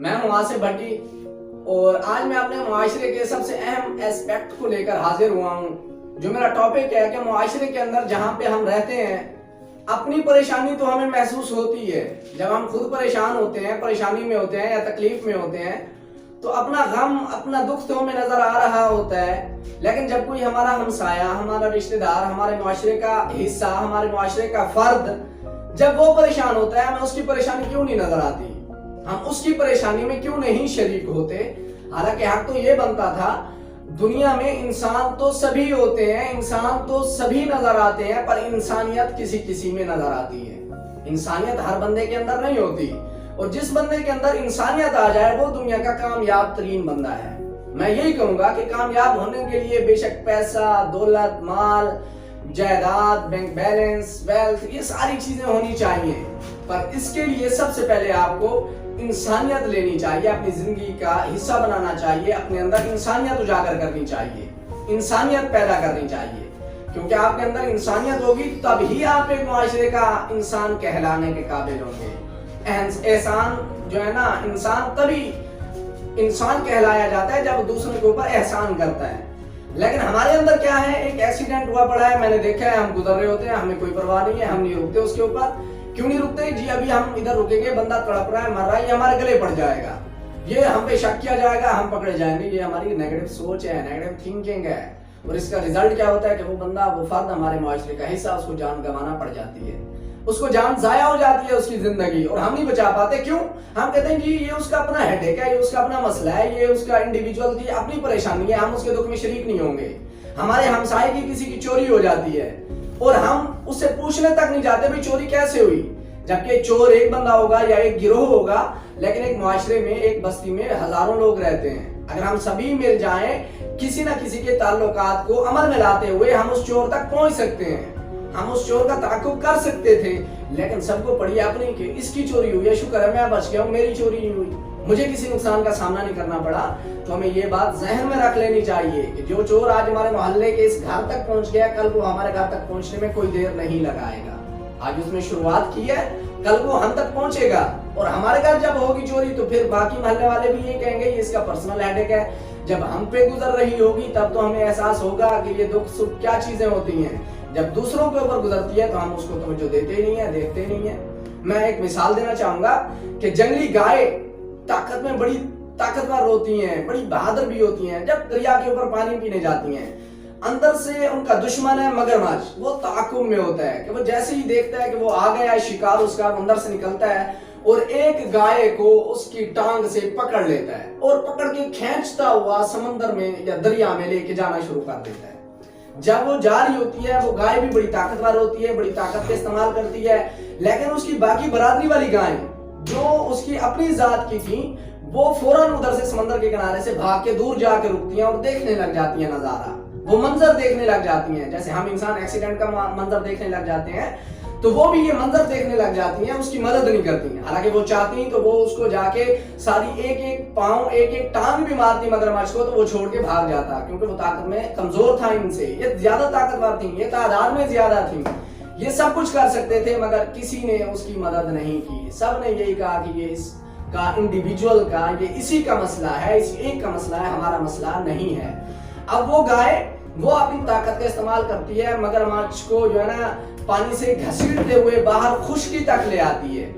میں ہوں آصف بھٹی اور آج میں اپنے معاشرے کے سب سے اہم ایسپیکٹ کو لے کر حاضر ہوا ہوں. جو میرا ٹاپک ہے کہ معاشرے کے اندر جہاں پہ ہم رہتے ہیں اپنی پریشانی تو ہمیں محسوس ہوتی ہے. جب ہم خود پریشان ہوتے ہیں، پریشانی میں ہوتے ہیں یا تکلیف میں ہوتے ہیں تو اپنا غم، اپنا دکھ تو ہمیں نظر آ رہا ہوتا ہے. لیکن جب کوئی ہمارا ہمسایہ، ہمارا رشتہ دار، ہمارے معاشرے کا حصہ، ہمارے معاشرے کا فرد جب وہ پریشان ہوتا ہے ہمیں اس کی پریشانی کیوں نہیں نظر آتی؟ ہم اس کی پریشانی میں کیوں نہیں شریک ہوتے؟ حالانکہ حق تو یہ بنتا تھا. دنیا میں انسان تو سبھی ہوتے ہیں، انسان تو سبھی نظر آتے ہیں، پر انسانیت کسی کسی میں نظر آتی ہے. انسانیت ہر بندے کے اندر نہیں ہوتی، اور جس بندے کے اندر انسانیت آ جائے وہ دنیا کا کامیاب ترین بندہ ہے. میں یہی کہوں گا کہ کامیاب ہونے کے لیے بے شک پیسہ، دولت، مال، جائیداد، بینک بیلنس، ویلتھ، یہ ساری چیزیں ہونی چاہیے، پر اس کے لیے سب سے پہلے آپ کو انسانیت لینی چاہیے، اپنی زندگی کا حصہ بنانا چاہیے، اپنے اندر انسانیت اجاگر کرنی چاہیے، انسانیت پیدا کرنی چاہیے. کیونکہ آپ کے اندر انسانیت ہوگی تب ہی آپ ایک معاشرے کا انسان کہلانے کے قابل ہوں گے. احسان جو ہے نا، انسان تبھی انسان کہلایا جاتا ہے جب دوسرے کے اوپر احسان کرتا ہے. لیکن ہمارے اندر کیا ہے، ایک ایکسیڈنٹ ہوا پڑا ہے، میں نے دیکھا ہے، ہم گزر رہے ہوتے ہیں، ہمیں کوئی پرواہ نہیں ہے، ہم نہیں رکتے اس کے اوپر. کیوں نہیں رکتے؟ جی ابھی ہم ادھر رکیں گے، بندہ تڑپ رہا ہے، مر رہا ہے، یہ ہمارے گلے پڑ جائے گا، یہ ہم پہ شک کیا جائے گا، ہم پکڑے جائیں گے. یہ ہماری نیگیٹو سوچ ہے، نیگیٹو تھنکنگ ہے، اور اس کا ریزلٹ کیا ہوتا ہے کہ وہ بندہ، وہ فرد ہمارے معاشرے کا حصہ، اس کو جان گنوانا پڑ جاتی ہے، اس کو جان ضائع ہو جاتی ہے، اس کی زندگی، اور ہم نہیں بچا پاتے. کیوں؟ ہم کہتے ہیں جی یہ اس کا اپنا ہیڈیک ہے، یہ اس کا اپنا مسئلہ ہے، یہ اس کا انڈیویجول کی اپنی پریشانی ہے، ہم اس کے دکھ میں شریک نہیں ہوں گے. ہمارے ہمسائے کی کسی کی چوری ہو جاتی ہے اور ہم اس سے پوچھنے تک نہیں جاتے بھی چوری کیسے ہوئی، جبکہ چور ایک بندہ ہوگا یا ایک گروہ ہوگا، لیکن ایک معاشرے میں، ایک بستی میں ہزاروں لوگ رہتے ہیں. اگر ہم سبھی مل جائیں کسی نہ کسی کے تعلقات کو عمل میں لاتے ہوئے ہم اس چور تک پہنچ سکتے ہیں، ہم اس چور کا تعاقب کر سکتے تھے. لیکن سب کو پڑی اپنی کہ اس کی چوری ہوئی ہے، شکر ہے میں بچ گیا ہوں، میری چوری نہیں ہوئی، مجھے کسی نقصان کا سامنا نہیں کرنا پڑا. تو ہمیں یہ بات ذہن میں رکھ لینی چاہیے کہ جو چور آج ہمارے محلے کے اس گھر تک پہنچ گیا، کل کو ہمارے گھر تک پہنچنے میں کوئی دیر نہیں لگائے گا. آج اس نے شروعات کی ہے، کل کو ہم تک پہنچے گا، اور ہمارے گھر جب ہوگی چوری تو پھر باقی محلے والے بھی یہ کہیں گے یہ اس کا پرسنل ہیڈیک ہے. جب ہم پہ گزر رہی ہوگی تب تو ہمیں احساس ہوگا کہ یہ دکھ سکھ کیا چیزیں ہوتی ہیں. جب دوسروں کے اوپر گزرتی ہے تو ہم اس کو توجہ دیتے ہی نہیں ہیں، دیکھتے نہیں ہیں. میں ایک مثال دینا چاہوں گا کہ جنگلی گائے طاقت میں بڑی طاقتور ہوتی ہیں، بڑی بہادر بھی ہوتی ہیں. جب دریا کے اوپر پانی پینے جاتی ہیں، اندر سے ان کا دشمن ہے مگرمچھ، وہ تعاقب میں ہوتا ہے کہ وہ جیسے ہی دیکھتا ہے کہ وہ آ گیا ہے شکار، اس کا اندر سے نکلتا ہے اور ایک گائے کو اس کی ٹانگ سے پکڑ لیتا ہے اور پکڑ کے کھینچتا ہوا سمندر میں یا دریا میں لے کے جانا شروع کر دیتا ہے. جب وہ جا رہی ہوتی ہے، وہ گائے بھی بڑی طاقتور ہوتی ہے، بڑی طاقت کا استعمال کرتی ہے، لیکن اس کی باقی برادری والی گائیں جو اس کی اپنی ذات کی تھیں وہ فوراً ادھر سے سمندر کے کنارے سے بھاگ کے دور جا کے رکتی ہیں اور دیکھنے لگ جاتی ہیں نظارہ، وہ منظر دیکھنے لگ جاتی ہیں. جیسے ہم انسان ایکسیڈنٹ کا منظر دیکھنے لگ جاتے ہیں تو وہ بھی یہ منظر دیکھنے لگ جاتی ہیں، اس کی مدد نہیں کرتی ہیں. حالانکہ وہ چاہتی ہیں تو وہ اس کو جا کے ساری ایک ایک پاؤں، ایک ایک ٹانگ بھی مارتی مگرمچھ کو تو وہ چھوڑ کے بھاگ جاتا، کیونکہ وہ طاقت میں کمزور تھا ان سے. یہ زیادہ طاقتور تھیں، یہ تعداد میں زیادہ تھیں، یہ سب کچھ کر سکتے تھے، مگر کسی نے اس کی مدد نہیں کی. سب نے یہی کہا کہ یہ اس کا انڈیویجول کا، یہ اسی کا مسئلہ ہے، اسی ایک کا مسئلہ ہے، ہمارا مسئلہ نہیں ہے. اب وہ گائے وہ اپنی طاقت کا استعمال کرتی ہے، مگرمچھ کو جو ہے نا پانی سے گھسیٹتے ہوئے باہر خشکی تک لے آتی ہے.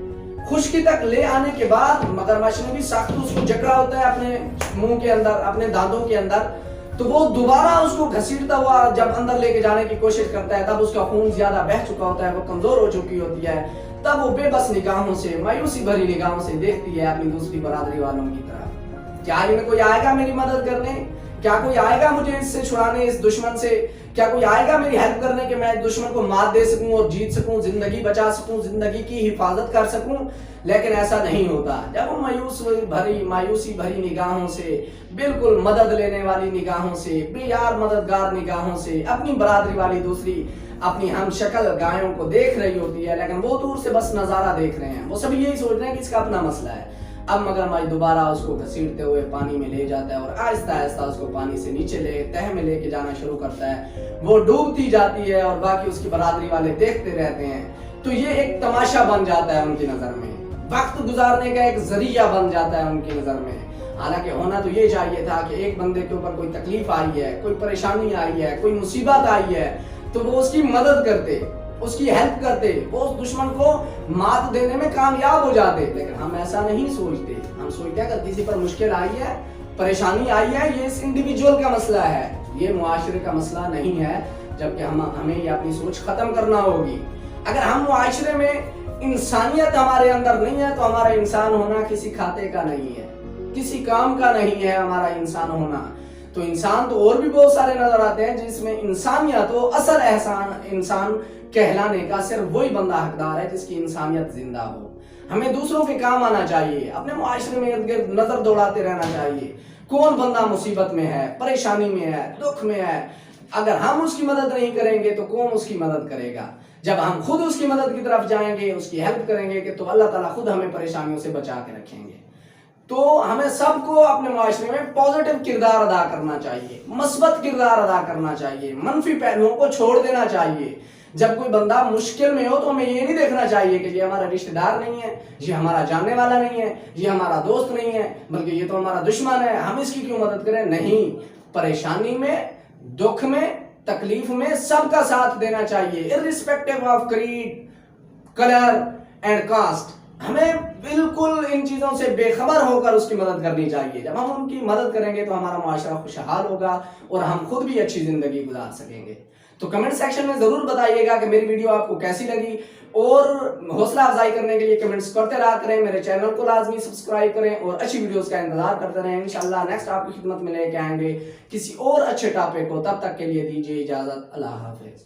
خشکی تک لے آنے کے بعد مگرمچھ نے بھی سخت اس کو جکڑا ہوتا ہے اپنے منہ کے اندر، اپنے دانتوں کے اندر، تو وہ دوبارہ اس کو گھسیٹتا ہوا جب اندر لے کے جانے کی کوشش کرتا ہے تب اس کا خون زیادہ بہہ چکا ہوتا ہے، وہ کمزور ہو چکی ہوتی ہے. تب وہ بے بس نگاہوں سے، مایوسی بھری نگاہوں سے دیکھتی ہے اپنی دوسری برادری والوں کی طرف. کیا ان میں کوئی آئے گا میری مدد کرنے؟ کیا کوئی آئے گا مجھے اس سے چھڑانے، اس دشمن سے؟ کیا کوئی آئے گا میری ہیلپ کرنے کہ میں دشمن کو مات دے سکوں اور جیت سکوں، زندگی بچا سکوں، زندگی کی حفاظت کر سکوں؟ لیکن ایسا نہیں ہوتا. جب وہ مایوسی بھری نگاہوں سے، بالکل مدد لینے والی نگاہوں سے، بے یار مددگار نگاہوں سے اپنی برادری والی دوسری اپنی ہم شکل گایوں کو دیکھ رہی ہوتی ہے، لیکن وہ دور سے بس نظارہ دیکھ رہے ہیں، وہ سبھی یہی سوچ رہے ہیں کہ اس کا اپنا مسئلہ ہے. اب مگرمچھ دوبارہ اس کو گھسیٹتے ہوئے پانی میں لے جاتا ہے اور آہستہ آہستہ اس کو پانی سے نیچے تہہ میں لے کے جانا شروع کرتا ہے. وہ ڈوبتی جاتی ہے اور باقی اس کی برادری والے دیکھتے رہتے ہیں. تو یہ ایک تماشا بن جاتا ہے ان کی نظر میں. وقت گزارنے کا ایک ذریعہ بن جاتا ہے ان کی نظر میں. حالانکہ ہونا تو یہ چاہیے تھا کہ ایک بندے کے اوپر کوئی تکلیف آئی ہے, کوئی پریشانی آئی ہے, کوئی مصیبت آئی ہے, تو وہ اس کی مدد کرتے, اس کی ہیلپ کرتے, وہ اس دشمن کو مات دینے میں کامیاب ہو جاتے. لیکن ہم ایسا نہیں سوچتے. ہم سوچتے ہیں اگر کسی پر مشکل آئی ہے, پریشانی آئی ہے, یہ اس انڈیویجول کا مسئلہ ہے, یہ معاشرے کا مسئلہ نہیں ہے. جبکہ ہمیں یہ اپنی سوچ ختم کرنا ہوگی. اگر ہم معاشرے میں انسانیت ہمارے اندر نہیں ہے تو ہمارا انسان ہونا کسی کھاتے کا نہیں ہے, کسی کام کا نہیں ہے ہمارا انسان ہونا. تو انسان تو اور بھی بہت سارے نظر آتے ہیں جس میں انسانیت ہو. اصل انسان کہلانے کا صرف وہی بندہ حقدار ہے جس کی انسانیت زندہ ہو. ہمیں دوسروں کے کام آنا چاہیے, اپنے معاشرے میں ارد گرد نظر دوڑاتے رہنا چاہیے. کون بندہ مصیبت میں ہے, پریشانی میں ہے, دکھ میں ہے, اگر ہم اس کی مدد نہیں کریں گے تو کون اس کی مدد کرے گا؟ جب ہم خود اس کی مدد کی طرف جائیں گے, اس کی ہیلپ کریں گے, کہ تو اللہ تعالیٰ خود ہمیں پریشانیوں سے بچا کے رکھیں گے. تو ہمیں سب کو اپنے معاشرے میں پازیٹیو کردار ادا کرنا چاہیے, مثبت کردار ادا کرنا چاہیے, منفی پہلوؤں کو چھوڑ دینا چاہیے. جب کوئی بندہ مشکل میں ہو تو ہمیں یہ نہیں دیکھنا چاہیے کہ یہ ہمارا رشتہ دار نہیں ہے, یہ ہمارا جاننے والا نہیں ہے, یہ ہمارا دوست نہیں ہے, بلکہ یہ تو ہمارا دشمن ہے, ہم اس کی کیوں مدد کریں. نہیں, پریشانی میں, دکھ میں, تکلیف میں سب کا ساتھ دینا چاہیے, irrespective of creed, color and caste. ہمیں بالکل ان چیزوں سے بے خبر ہو کر اس کی مدد کرنی چاہیے. جب ہم ان کی مدد کریں گے تو ہمارا معاشرہ خوشحال ہوگا اور ہم خود بھی اچھی زندگی گزار سکیں گے. تو کمنٹ سیکشن میں ضرور بتائیے گا کہ میری ویڈیو آپ کو کیسی لگی, اور حوصلہ افزائی کرنے کے لیے کمنٹس کرتے رہا کریں. میرے چینل کو لازمی سبسکرائب کریں اور اچھی ویڈیوز کا انتظار کرتے رہیں. انشاءاللہ نیکسٹ آپ کی خدمت میں لے کے آئیں گے کسی اور اچھے ٹاپک کو. تب تک کے لیے دیجیے اجازت. اللہ حافظ.